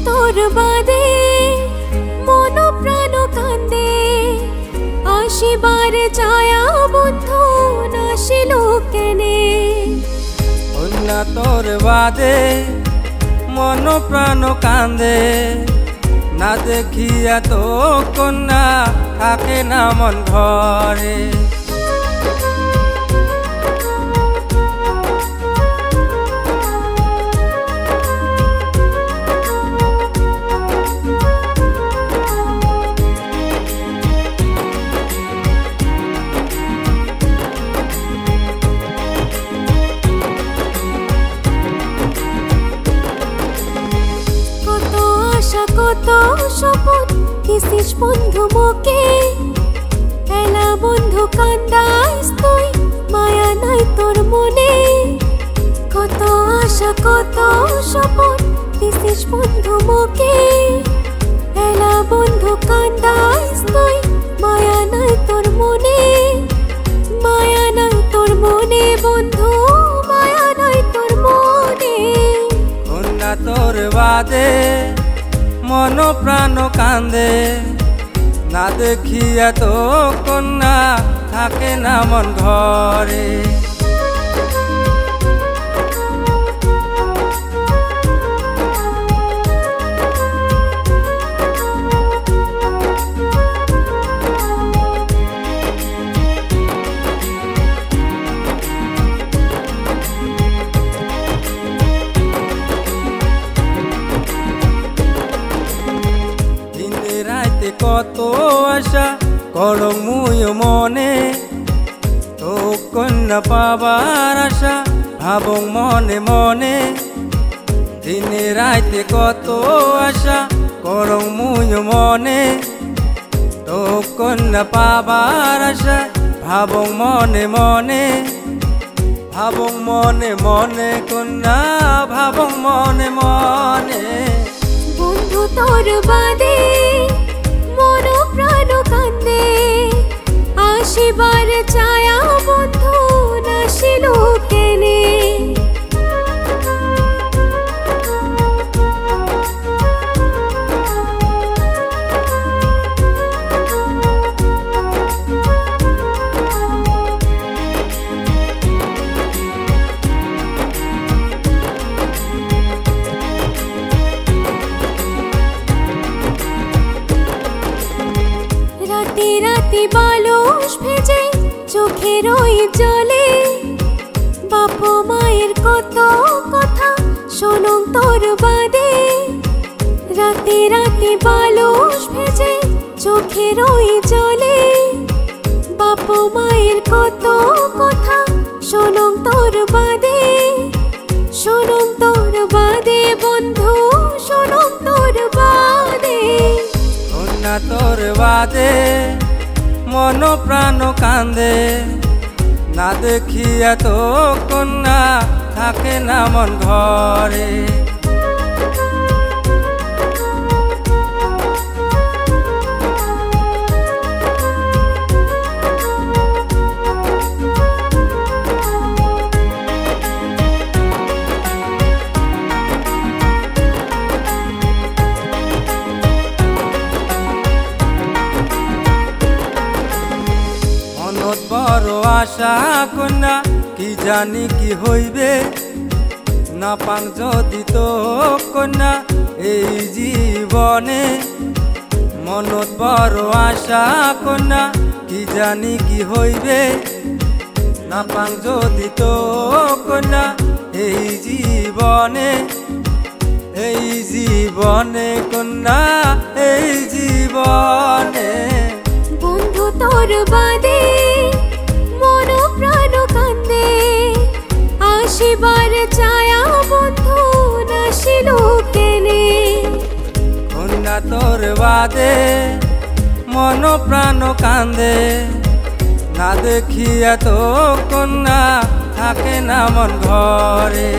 তোর বাদে মন প্রাণ কান্দে, আসিবার ছায়া বন্ধু নাসিল কেনে। কন্যা তোর বাদে মন প্রাণ কান্দে, না দেখিয়া তো কন্যা থাকে না মন ঘরে। কত স্বপন দিছিস বন্ধু মোকে, এলা বন্ধু কান্দাইস তুই, মায়া নাই তোর মনে। কত আশা কত স্বপন দিছিস বন্ধু মোকে, এলা বন্ধু কান্দাইস তুই, মায়া নাই তোর মনে। মায়া নাই তোর মনে বন্ধু, মায়া নাই তোর মনে। কন্যা তোর বাদে মন প্রাণ কান্দে, না দেখিয়া তো কন্যা থাকে না মন ঘরে। কত আশা করং মুয় মনে, তো কন্যা পাবার আশা ভাবং মনে মনে। দিনে রাইতে কত আশা করং মুয় মনে, তো কন্যা পাবার আশা ভাবং মনে মনে। ভাবং মনে মনে কন্যা ভাবং মনে মনে। বন্ধু তোর বাদে মন প্রাণ কান্দে, আসিবার ছায়া বন্ধু নাসিল কেনে। রাতে রাতে বালুস ভেজে চোখের ওই জলে, বাপ মায়ের কত কথা শোনং তোর বাদে। রাতে রাতে বালুস ভেজে চোখের ওই জলে, বাপ মায়ের কত কথা শোনং তোর বাদে। শোনং তোর বাদে বন্ধু, শোনং তোর বাদে। কন্যা তোর বাদে মন প্রাণ কান্দে, না দেখিয়া তো কন্যা থাকে না মন ঘরে। বড় আশা কন্যা কি জানি কি হইবে, না পাং যদি তো কন্যা এই জীবনে। মনত বড় আশা কন্যা কি জানি কি হইবে, না পাং যদি তো কন্যা এই জীবনে। এই জীবনে কন্যা এই জীবনে। বন্ধু তোর বাদে মন প্রাণ কান্দে, আসিবার ছায়া বন্ধু নাসিল কেনে। কন্যা তোর বাদে মন প্রাণ কান্দে, না দেখিয়া তো কন্যা থাকে না মন ঘরে।